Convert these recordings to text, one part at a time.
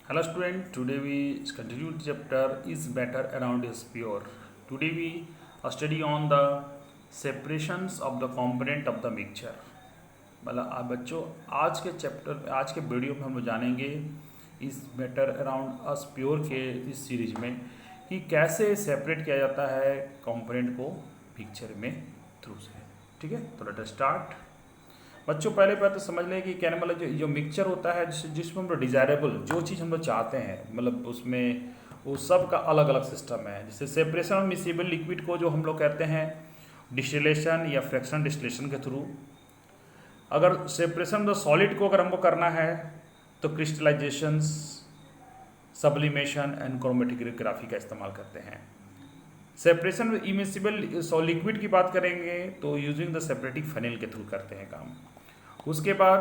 Hello student, today we continue the chapter is better around is pure. Today we study on the separations of the component of the mixture. मतलब आप बच्चों आज के video में हम लोग जानेंगे इस बेटर अराउंड अस प्योर के इस सीरीज में कि कैसे सेपरेट किया जाता है कंपोनेंट को पिक्चर में थ्रू से। ठीक है, तो लेट अस स्टार्ट। बच्चों पहले बात तो समझ लें कि कहने मतलब जो मिक्सचर होता है जिसमें हम लोग डिज़ायरेबल जो चीज़ हम लोग चाहते हैं, मतलब उसमें वो सब का अलग अलग सिस्टम है। जैसे सेपरेशन ऑफ मिसिबल लिक्विड को जो हम लोग कहते हैं डिस्टिलेशन या फ्रैक्शन डिस्टिलेशन के थ्रू। अगर सेपरेशन द सॉलिड को अगर हमको करना है तो क्रिस्टलाइजेशंस, सब्लिमेशन एंड क्रोमेटोग्राफी का इस्तेमाल करते हैं। सेपरेशन इमिसिबल लिक्विड की बात करेंगे तो यूजिंग द सेपरेटिंग फनेल के थ्रू करते हैं काम। उसके बाद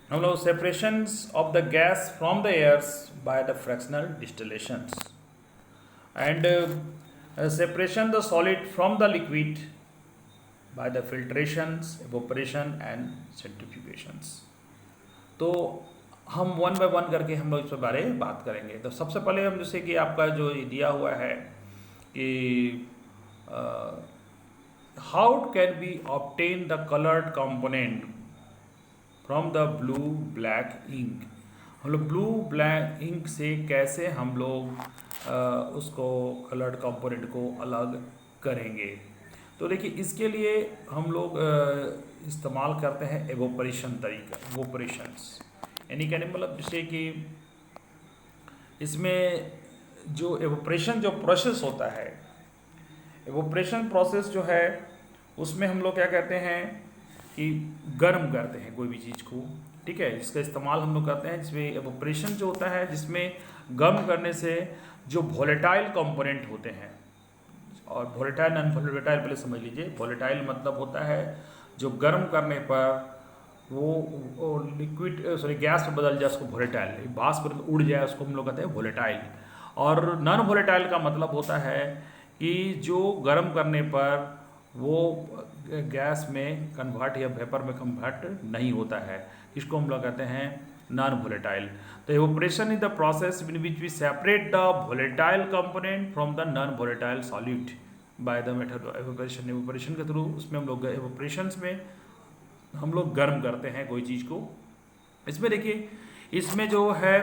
हम लोग separations of the gas from the airs by the fractional distillations and separation the solid from the liquid by the filtrations, evaporation and centrifugations. तो हम वन बाय वन करके हम लोग इस बारे में बात करेंगे। तो सबसे पहले हम जैसे कि आपका जो दिया हुआ है कि how can be obtain the coloured component from the blue black ink. हम लोग ब्लू ब्लैक इंक से कैसे हम लोग उसको कलर्ड कंपोनेंट को अलग करेंगे। तो देखिए इसके लिए हम लोग इस्तेमाल करते हैं एवोपरेशन तरीका, एवोपरेशंस यानी कहने मतलब जैसे कि इसमें जो एवोपरेशन जो प्रोसेस होता है, एवोपरेशन प्रोसेस जो है उसमें हम लोग क्या कहते हैं कि गर्म करते हैं कोई भी चीज़ को। ठीक है, इसका इस्तेमाल हम लोग करते हैं जिसमें एवोपरेशन जो होता है जिसमें गर्म करने से जो वोलेटाइल कंपोनेंट होते हैं, और वोलेटाइल नॉन वोलेटाइल पहले समझ लीजिए। वोलेटाइल मतलब होता है जो गर्म करने पर वो लिक्विड गैस में बदल जाए उसको वोलेटाइल, बाष्प उड़ जाए उसको हम लोग कहते हैं वोलेटाइल। और नॉन वोलेटाइल का मतलब होता है कि जो गर्म करने पर वो गैस में कन्वर्ट या वेपर में कन्वर्ट नहीं होता है, इसको हम लोग कहते हैं नॉन वोलेटाइल। तो evaporation is the process in which we separate the volatile component from the non volatile solute by the method of evaporation. Evaporation के थ्रू उसमें हम लोग एवोपरेशंस में हम लोग गर्म करते हैं कोई चीज़ को। इसमें देखिए इसमें जो है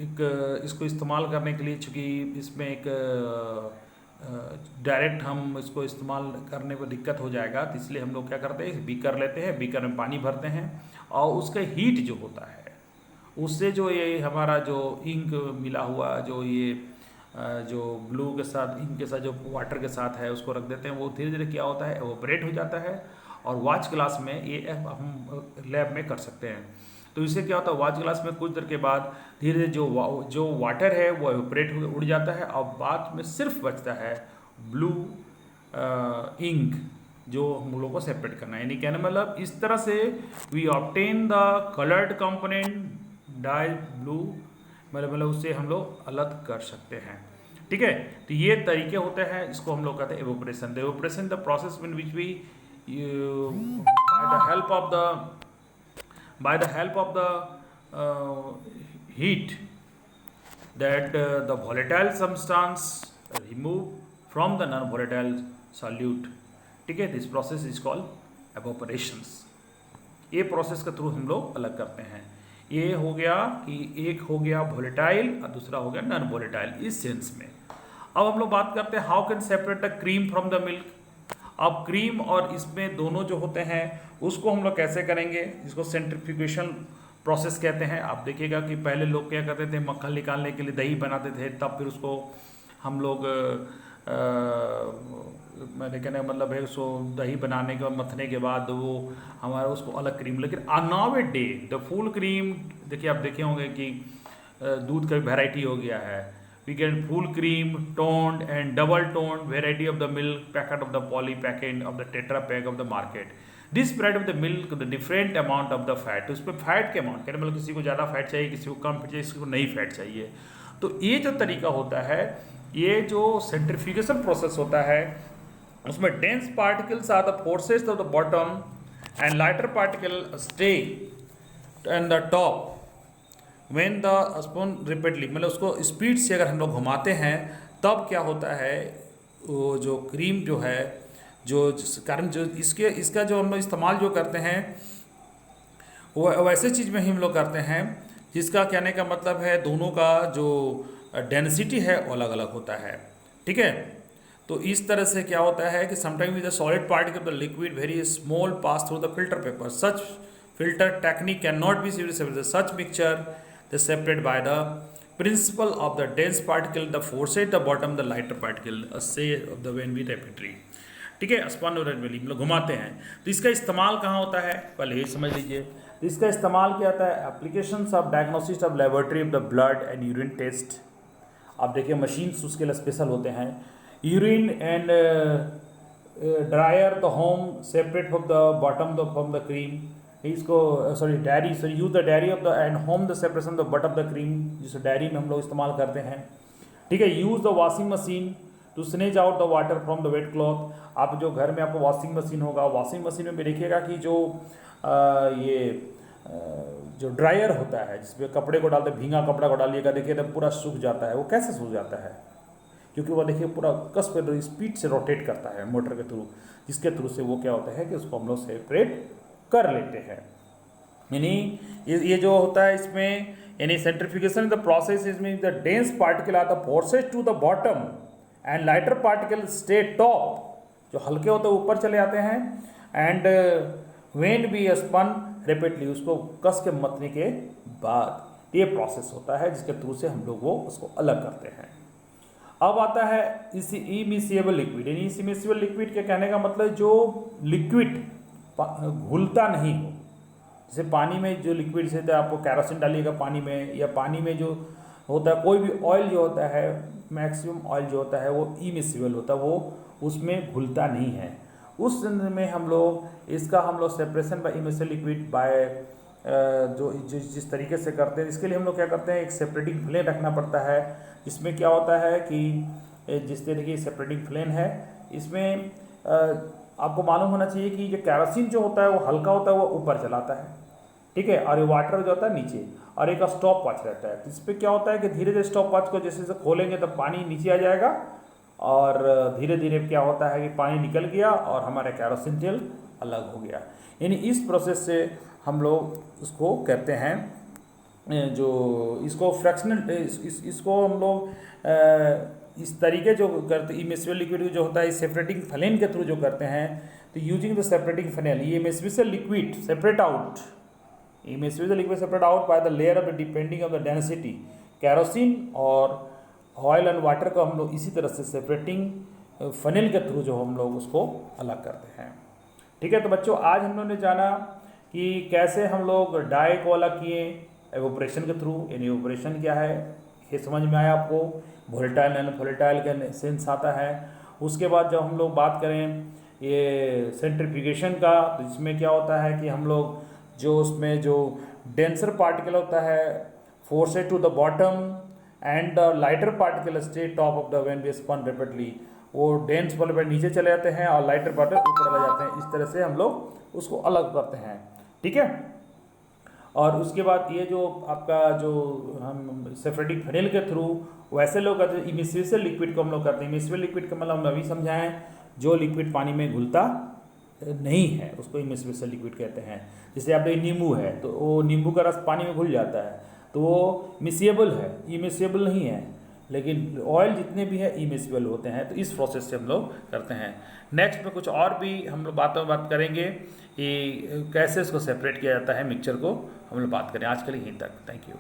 एक इसको इस्तेमाल करने के लिए, चूँकि इसमें एक डायरेक्ट हम इसको इस्तेमाल करने पर दिक्कत हो जाएगा, तो इसलिए हम लोग क्या करते हैं बीकर लेते हैं, बीकर में पानी भरते हैं और उसका हीट जो होता है उससे जो ये हमारा जो इंक मिला हुआ जो ये जो ब्लू के साथ इंक के साथ जो वाटर के साथ है उसको रख देते हैं। वो धीरे धीरे क्या होता है एवोपरेट हो जाता है और वॉच ग्लास में ये हम लैब में कर सकते हैं। तो इससे क्या होता है वॉच ग्लास में कुछ देर के बाद धीरे धीरे जो वाटर है वो एवोपरेट होकर उड़ जाता है और बाद में सिर्फ बचता है ब्लू इंक जो हम लोगों को सेपरेट करना है। यानी कहने मतलब इस तरह से we obtain the coloured component dye blue, मतलब उससे हम लोग अलग कर सकते हैं। ठीक है, तो ये तरीके होते हैं, इसको हम लोग कहते हैं evaporation. The evaporation the process in which we by the help of the heat that the volatile substance remove from the non-volatile solute। ठीक है, दिस प्रोसेस इज कॉल्ड एवोपरेशंस। ये प्रोसेस के थ्रू हम लोग अलग करते हैं। ये हो गया कि एक हो गया वोलेटाइल और दूसरा हो गया नॉन वोलेटाइल इस सेंस में। अब हम लोग बात करते हैं how can separate the cream from the milk. अब क्रीम और इसमें दोनों जो होते हैं उसको हम लोग कैसे करेंगे, इसको सेंट्रीफ्यूगेशन प्रोसेस कहते हैं। आप देखिएगा कि पहले लोग क्या करते थे मक्खन निकालने के लिए दही बनाते थे, तब फिर उसको हम लोग मैंने कहने मतलब है उसको दही बनाने के बाद मथने के बाद वो हमारा उसको अलग क्रीम। लेकिन now a day the full cream, देखिए आप देखे होंगे कि दूध का वेराइटी हो गया है। We get full cream, toned and double toned variety of the milk packet of the poly packet of the tetra pack of the market. This variety of the milk the different amount of the fat, उस पर fat के amount कहने मतलब किसी को ज़्यादा fat चाहिए, किसी को कम फैट चाहिए, किसी को नहीं फैट चाहिए। तो ये जो तरीका होता है, ये जो सेंट्रीफ्यूगेशन प्रोसेस होता है उसमें dense particles are the forces of the bottom and lighter particle stay and the top when the spoon repeatedly, मतलब उसको स्पीड से अगर हम लोग घुमाते हैं तब क्या होता है, वो जो क्रीम जो है, जो कारण जो इसका जो हम लोग इस्तेमाल जो करते हैं वो वैसे चीज़ में ही हम लोग करते हैं जिसका कहने का मतलब है दोनों का जो डेंसिटी है वो अलग अलग होता है, ठीक है। तो इस तरह से क्या होता है कि sometime with the solid particle of the liquid very small pass through the filter paper, such filter technique cannot be separated. Such mixture is separated by the principle of the dense particle, the force at the bottom, the lighter particle, say of the when we repeatedly, ठीक है, spun और मतलब घुमाते हैं। तो इसका इस्तेमाल कहाँ होता है, पहले ये समझ लीजिए। तो इसका इस्तेमाल क्या होता है, applications of diagnosis of laboratory of the blood and urine test. आप देखिए मशीन्स उसके लिए स्पेशल होते हैं। Urine and dryer the home separate from the bottom from the cream, इसको sorry dairy, sorry use the dairy of the and home the separation the but of the cream, जिसे dairy में हम लोग इस्तेमाल करते हैं, ठीक है। Use the washing machine to snatch out the water from the wet cloth. आप जो घर में आपको वॉशिंग मशीन होगा, वॉशिंग मशीन में भी देखिएगा कि जो जो ड्रायर होता है जिसमें कपड़े को डालते, भींगा कपड़ा को डालिएगा, देखिए तब पूरा सूख जाता है। वो कैसे सूख जाता है, क्योंकि वो देखिए पूरा कस पे स्पीड से रोटेट करता है मोटर के थ्रू, जिसके थ्रू से वो क्या होता है कि उसको हम लोग सेपरेट कर लेते हैं। यानी ये जो होता है इसमें, यानी सेंट्रीफ्यूगेशन द प्रोसेस इसमें the dense particle are the forces to the bottom and lighter particle stay top, जो हल्के होते हैं ऊपर चले आते हैं। And when be spun repeatedly, उसको कस के मतने के बाद ये प्रोसेस होता है जिसके थ्रू से हम लोग वो उसको अलग करते हैं। अब आता है इसी इमिसिएबल लिक्विड, यानी इमिसिएबल लिक्विड के कहने का मतलब जो लिक्विड घुलता नहीं हो। जैसे पानी में जो लिक्विड से तो आपको कैरोसिन डालिएगा पानी में, या पानी में जो होता है कोई भी ऑयल जो होता है, मैक्सिमम ऑयल जो होता है वो इमिसिबल होता है, वो उसमें घुलता नहीं है। उस में हम लोग इसका हम लोग separation by immiscible liquid bye जो जिस तरीके से करते हैं, इसके लिए हम लोग क्या करते हैं, एक सेपरेटिंग फ्लेन रखना पड़ता है। इसमें क्या होता है कि जिस तरीके की सेपरेटिंग फ्लेन है, इसमें आपको मालूम होना चाहिए कि जो कैरोसिन जो होता है वो हल्का होता है, वो ऊपर चलाता है, ठीक है, और ये वाटर जो होता है नीचे, और एक स्टॉप वॉच रहता है। तो इस पर क्या होता है कि धीरे धीरे स्टॉप वॉच को जैसे जैसे खोलेंगे तब पानी नीचे आ जाएगा, और धीरे धीरे क्या होता है कि पानी निकल गया और हमारा कैरोसिन तेल अलग हो गया। यानी इस प्रोसेस से हम लोग उसको कहते हैं, जो इसको फ्रैक्शनल इसको हम लोग इस तरीके जो करते इमिसिबल लिक्विड जो होता है सेपरेटिंग फ्लेन के थ्रू जो करते हैं। तो यूजिंग द सेपरेटिंग फ्लेन, ये immiscible liquid separate out, immiscible liquid separate out by the layer of the depending of the density, kerosene और ऑयल एंड वाटर को हम लोग इसी तरह से सेपरेटिंग फनेल के थ्रू जो हम लोग उसको अलग करते हैं, ठीक है। तो बच्चों आज हम लोगों ने जाना कि कैसे हम लोग डाई को अलग किए एवोपरेशन के थ्रू, यानी एवोपरेशन क्या है ये समझ में आया आपको, वोलेटाइल नॉन वोलेटाइल का सेंस आता है। उसके बाद जब हम लोग बात करें ये सेंट्रीफ्यूगेशन का, तो इसमें क्या होता है कि हम लोग जो उसमें जो डेंसर पार्टिकल होता है forced to the bottom and the lighter particle stay top of the when we spun repeatedly, वो डेंस वाले नीचे चले जाते हैं और लाइटर पार्टिकल ऊपर चले जाते हैं। इस तरह से हम लोग उसको अलग करते हैं, ठीक है। और उसके बाद ये जो आपका जो हम सेपरेटिंग फनेल के थ्रू वैसे लोग करते हैं, इमिसिबल लिक्विड को हम लोग करते हैं। इमिसिबल लिक्विड का मतलब हम अभी समझाएं, जो लिक्विड पानी में घुलता नहीं है उसको इमिसिबल लिक्विड कहते हैं। जैसे आप नींबू है तो वो नींबू का रस पानी में घुल जाता है तो वो मिसिएबल है, इमिसिबल नहीं है। लेकिन ऑयल जितने भी है इमिसिबल होते हैं। तो इस प्रोसेस से हम लोग करते हैं। नेक्स्ट में कुछ और भी हम लोग बात करेंगे कि कैसे इसको सेपरेट किया जाता है, मिक्सचर को हम लोग बात करें। आज के लिए यहीं तक, थैंक यू।